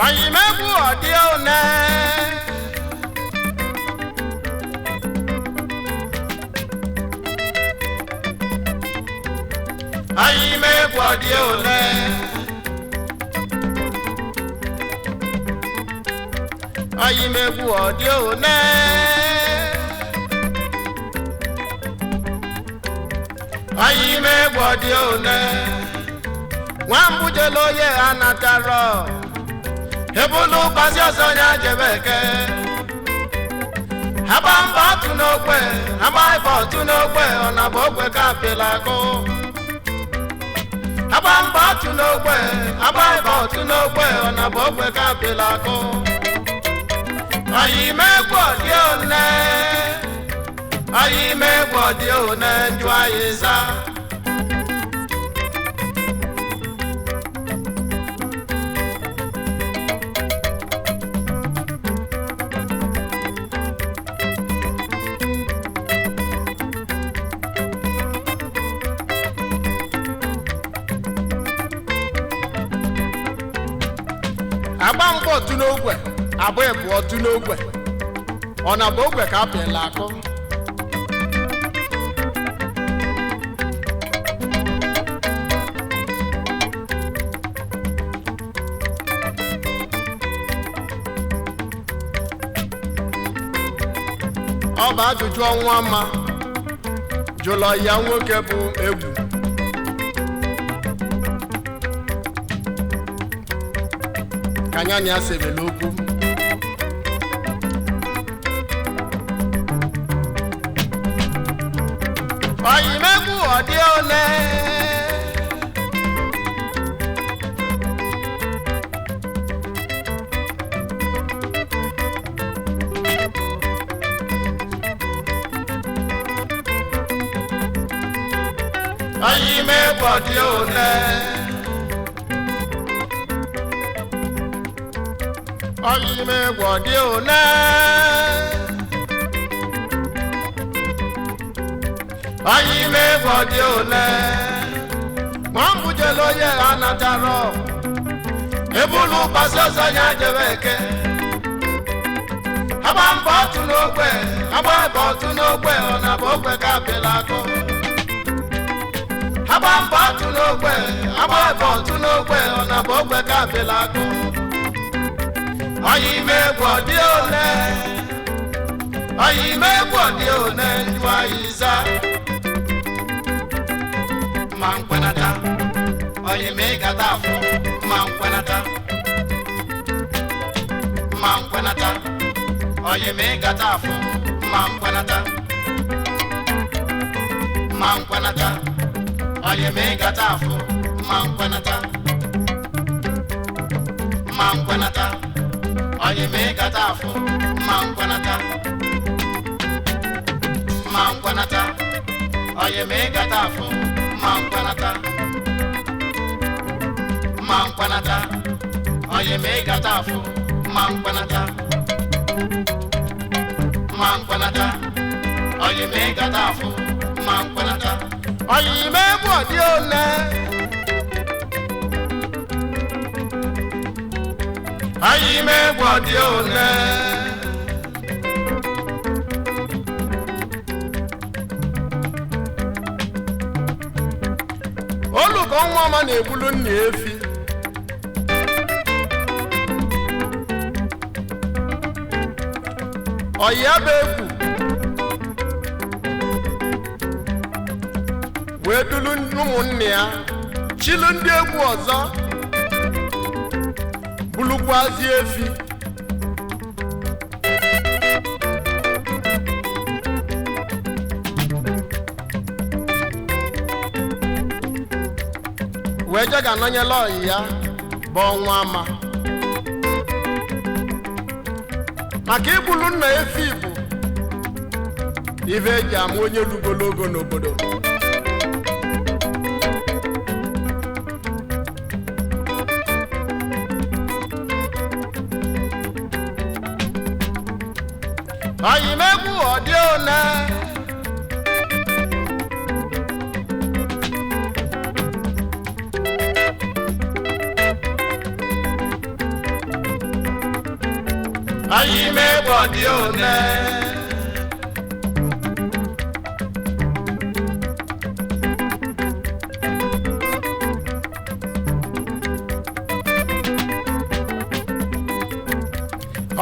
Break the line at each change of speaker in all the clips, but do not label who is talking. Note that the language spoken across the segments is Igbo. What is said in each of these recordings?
oyimegwu ọdị one oyimegwu ọdị one oyimegwu ọdị one oyimegwu ọdị one nwambujelo ye anataro ebulu bazi ọzọ nya jebeke abamba otu n'ogbe agba ife otu n'ogbe ọna bụ ogbe ka apịla akụ abamba otu n'ogbe agba ife otu n'ogbe ọna bụ ogbe ka apịla akụ oyimegwu ọdị one oyimegwu ọdị one njụ anyị za agba mbọ otu n'ogwe agba ebu otu n'ogwe ọ na bụ ogwe ka apịla akụ ọ bụ ajụjụ ọnwa mma jụlọ ya nwoke bụ egwu kanyanya sebele okwu oyimegwu ọdị one oyimegwu ọdị one oyimegwu ọdị one oyimegwu ọdị one nwambujelo ye anataro ebulu bazi ọzọ nya jebeke abamba otu n'ogbe agba ebe otu n'ogbe ọna bụ ogbe ka apịla akụ abamba otu n'ogbe agba ebe otu n'ogbe ọna bụ ogbe ka apịla akụ oyimegwu ọdị one oyimegwu ọdị one njụ anyị za ma nkwenata oyimegata afọ ma nkwenata ma nkwenata oyimegata afọ ma nkwenata ma nkwenata oyimegata afọ ma nkwenata ma nkwenata oyimegata afọ ma nkwenata ma nkwenata oyimegata afọ ma nkwenata ma nkwenata oyimegata afọ ma nkwenata ma nkwenata oyimegata afọ ma nkwenata oyimegwu ọdị one oyimegwu ọdị one olùkọ́ nwa ọma na-egbulu nna efi ọya bụ egwu wee dulu ụmụnne ya chilu ndị egwu ọzọ bulukwazi efi wee je ga-anọnyela ọyị ya bụ ọnwa ama maka ibulu nna efi bụ ife eji ama onye lugologo n'obodo oyimegwu ọdị one Ayi me body one.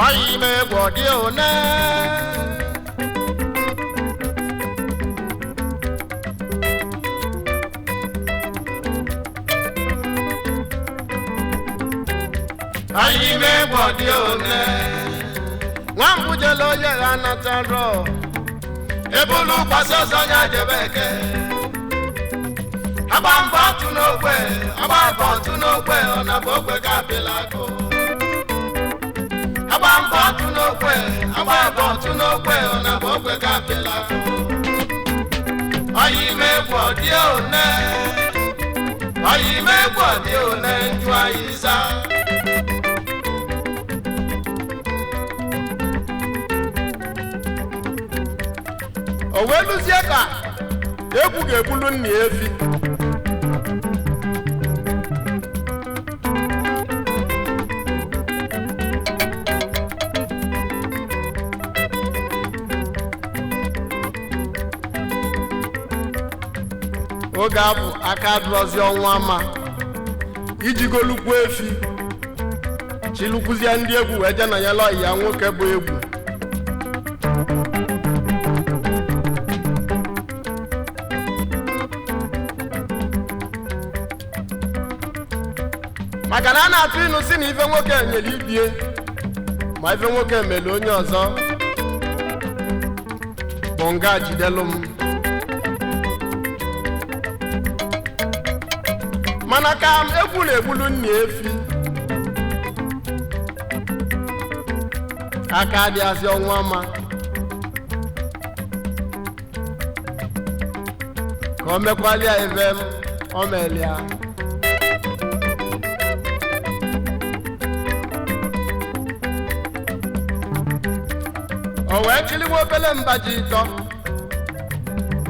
Ayi me body one. Ayi me body one. Nwambu lo ye anataro. Ebulu paso sonya jebeke. Abamba tunokwe, abamba tunokwe ona bogwe kapilako. Abamba tunokwe ona bogwe kapilako. Ayi me body one. Ayi me body one njwa isa. Oweluzie ka egwu ga-ebulu nni efi oge abụ aka adụrọzi ọnwa ama iji golukwu efi chilukwuzie ndị egwu wee je na nyela ya nwoke bụ egwu maka na a na-atụ ịnụ si na ife nwoke nyere ibie ma ife nwoke mere onye ọzọ bụ nga jidelu m mana ka m egwu na-egbulu nni efi aka adịghịzị ọnwa ma ka o mekwalia ife m o melia o wee chiliwa obele mbaji ịtọ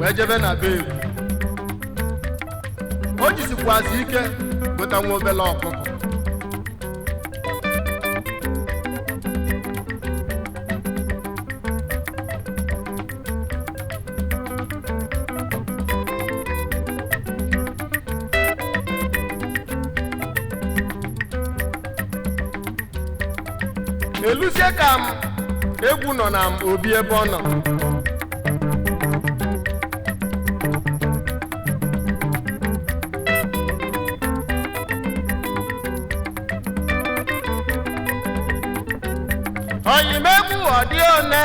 wee jebe na be egwu o jisikwazi ike bụta nwa obele ọkụkọ elusie ka m egwu nọ na obi ebe ọ nọ oyimegwu ọdị one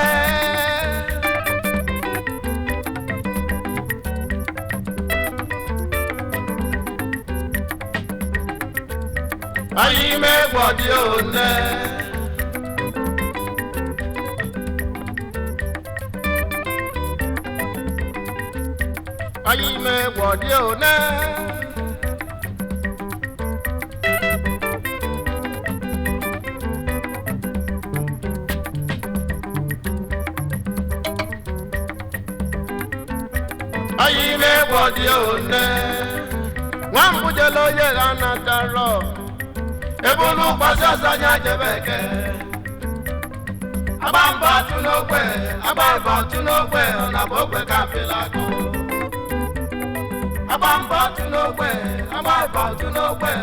oyimegwu ọdị one Ayi me body one. Ayi me body one. Nwambu lo ye anataro. Ebulu pasa sanya jebeke. Abamba tunokwe ona bogwe kapilako. Abamba tunokwe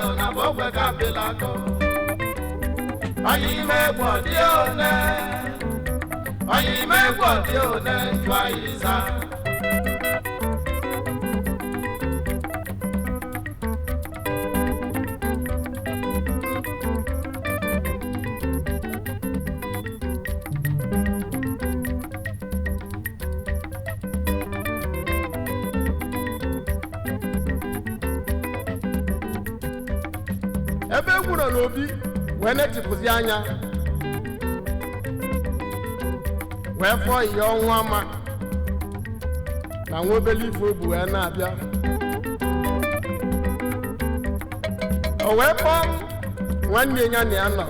ona bogwe kapilako. Ayi me body one. Ayi me body one njwa isa. Ebe egwu nọ n'obi wee netịpụzi anya wee fọọ ihe ọnwa ama na nwa obele ife obu wee na-abịa o wee kpọọ nwanne ya na ya nọ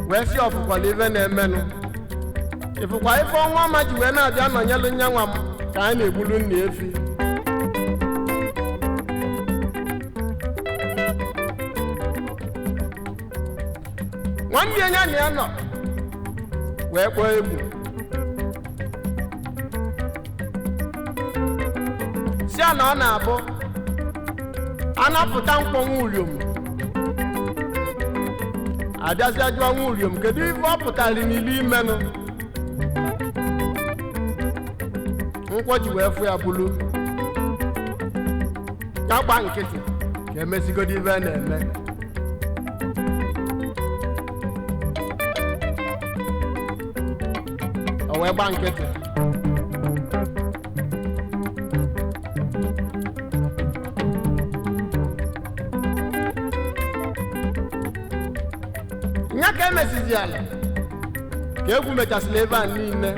wee si ọfụkwala ife na-emenụ ifụkwa ife ọnwa ama ji wee na-abịa nọnyelụ nyanwa m ka anyị na-egbulu nna efi ndị enya na ya nọ wee kpọọ egwu si a na ọ na-abụ anapụta mkpọnwụ uriom abịazịa jụọ nwa uriom kedu ife ọ pụtara n'ilu imenụ nkwọ ji wee fụ ya bulu ya gba nkịtị ka emesigodo ife na-eme o wee gba nkịtị nya ka emesizi ala ka egwu mechasịrị ebe a niile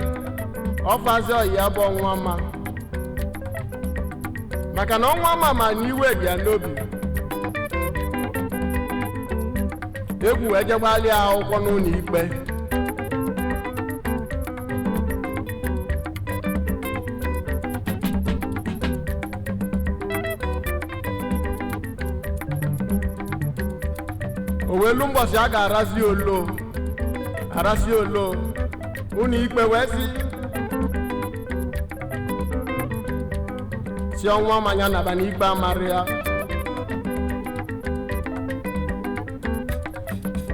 ọfazi ọyi ya bụ ọnwa ma maka na ọnwa ma ma na iwe dị ya n'obi egwu wee jegbalị akwụkwọ n'ụlọ ikpe owelu mbọsị a ga-arazi olo ụlọ ikpe wee si ọnwa manya naba n'ikpe amarị ya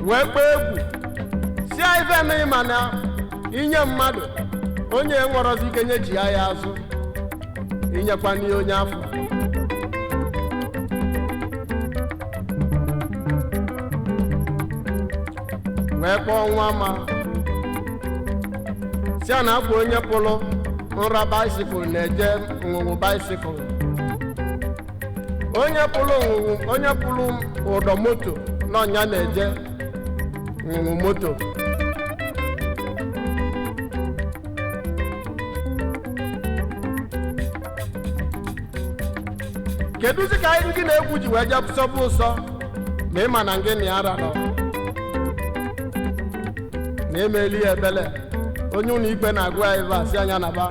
wee kpee egwu si ife emeghị mana inye mmadụ onye nwere ike nyechi ya azụ inyekwa n'ihe onye afọ wee kpọọ nwa ma si a na-akpọ onye pụrụ nra baisikụl na-eje ngwungwu baisikụl onye pụrụ ụdọ moto n'ọnya na-eje ngwungwu moto kedụzi ka anyị gị na-egwu ji wee jee sọbụ ụsọ ma ị ma na ngị na ya rarọ na emeli ya ebele onye ụlọ ikpe na-agụ ya ebe a si anya na ba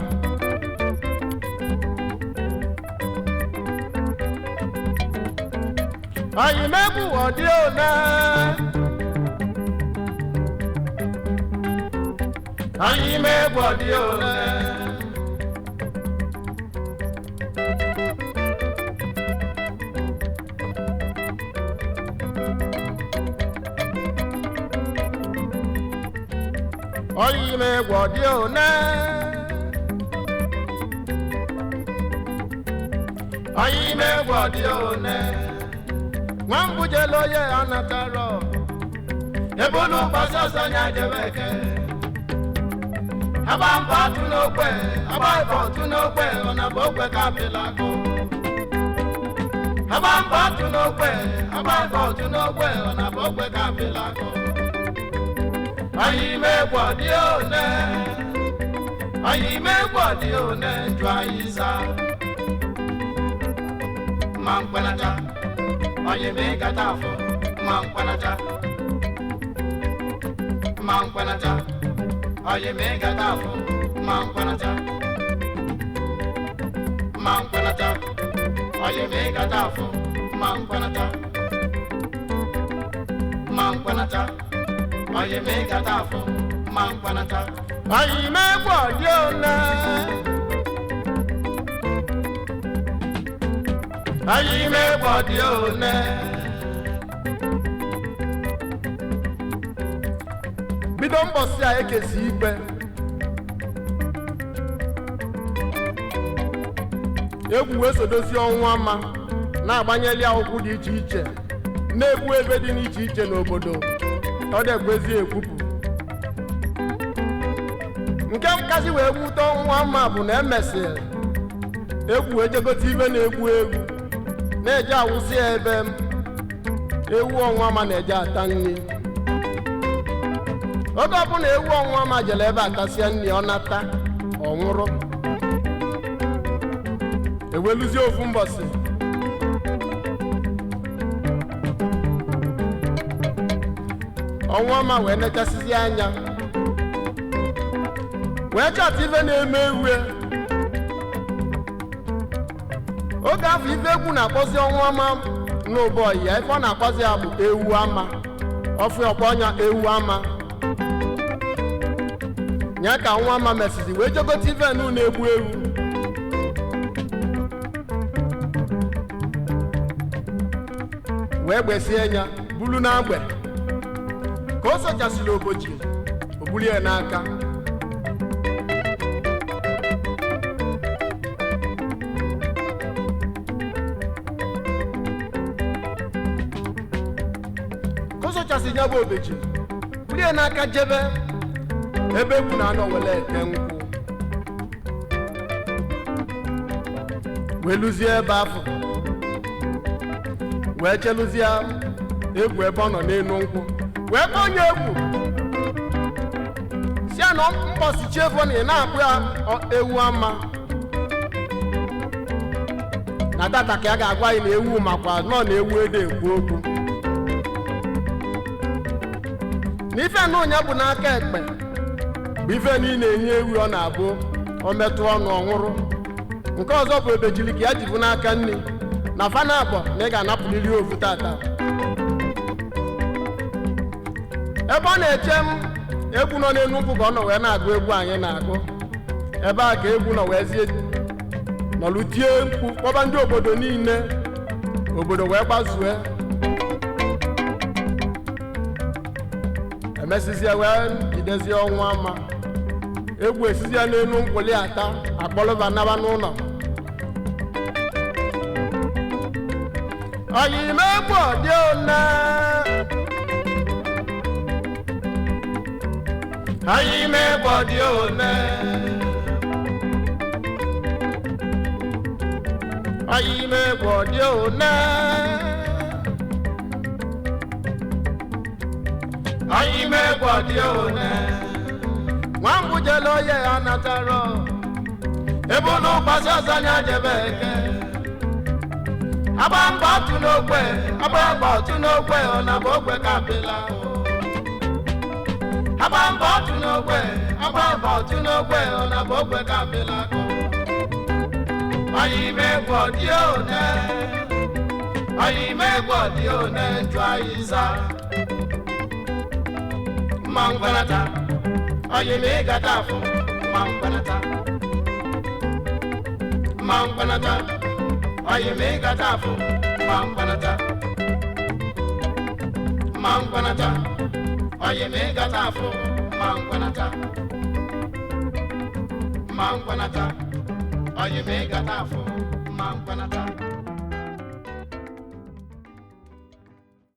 anyị megbu ọdị one anyị megbu ọdị one anyị megbu ọdị one anyị megbu ọdị one nwambujelo ye anataro ebulu pasasa nya jebeke abamba tunokwe abaibo tunokwe ona bokwe kapilako abamba tunokwe abaibo tunokwe ona bokwe kapilako ayi megbo dione jwaiza mankwanata ayi megatafo mankwanata ayi megatafo mankwanata ayi megatafo mankwanata ayi megatafo mankwanata ayi megbo dione ayi megbo dione bido mbọsị a ekesi ikpe egwu wee sodozi ọnwa ma na-agbanyeli akwụkwọ dị iche iche na-egwu ebe dị n'iche iche n'obodo ọ dịkwezi ekwupụ nke mkazi wee gwute ọnwa ma bụ na emesịrị egwu ejegote ibe na-egwu egwu na-eje awụsị ya ebe ewu ọnwa ma na-eje ata nri oge ọbụla ewu ọnwa ma jere ebe atasịa nri ọ nata ọ nwụrụ eweluzie ofu mbọsị ọnwa ma wee nechasịzi anya wee chọta ife na-eme ewu oge afọ ife egwu na-akpọzi ọnwa ma n'ụbọchị ya ife ọ na-akpọzi ya bụ ewu ama ọfụ ọkpọnya ewu ama nya ka nwa ama mesizi wee jogote ife nu na-egbu ewu wee gbesie nya bulu na agbe ka o sochasịrị obochi o bulie n'aka ka o sochasịrị nya bụ obechi bulie n'aka jebe ebe egwu na-anọ wele eke nkwụ wee lụzie ebe afọ wee chelụzie egwu ebe ọ nọ n'elu nkwụ wee kpọọ onye egwu si ya na mbọsi chievo na ị na-akpụ ya ewu ama na tata ka a ga-agwa anyị na ewu makwa nọ na ewu ede ekwu okwu n'ife na onye bụ n'aka ekpe bụ ife niile enye ewu ọ na-abụ o metụ ọnụ ọnwụrụ nke ọzọ bụ ebejiri ka ya jibu n'aka nne na fana abụọ na ị ga-anapụlili ofu tata ebe ọ na-eche m egwu nọ n'elu nkwụ ka ọ nọ wee na-agụ egwu anyị na-agụ ebe a ka egwu nọ wee zie nọlụ tie mkpu kpọba ndị obodo niile obodo wee gbazue emesizie wee jidezie ọnwa ama egwu esizie n'elu nkwụli ata akpọlụba naba n'ụlọ oyimegbu dị one oyimegbu dị one oyimegbu dị one oyimegbu dị one nwambujele oye anataro ebulu gbasazanya jebe eke abamba otu n'ogbe abamba otu n'ogbe ọ na bụ ogbe kapịla abamba otu n'ogbe abamba otu n'ogbe ọ na bụ ogbe kapịla oyimegbu dị one oyimegbu dị one njụ anyị za mma ngwanata oyimegata afọ mma ngwanata mma ngwanata oyimegata afọ mma ngwanata mma ngwanata oyimegata afọ mma ngwanata mma ngwanata oyimegata afọ mma ngwanata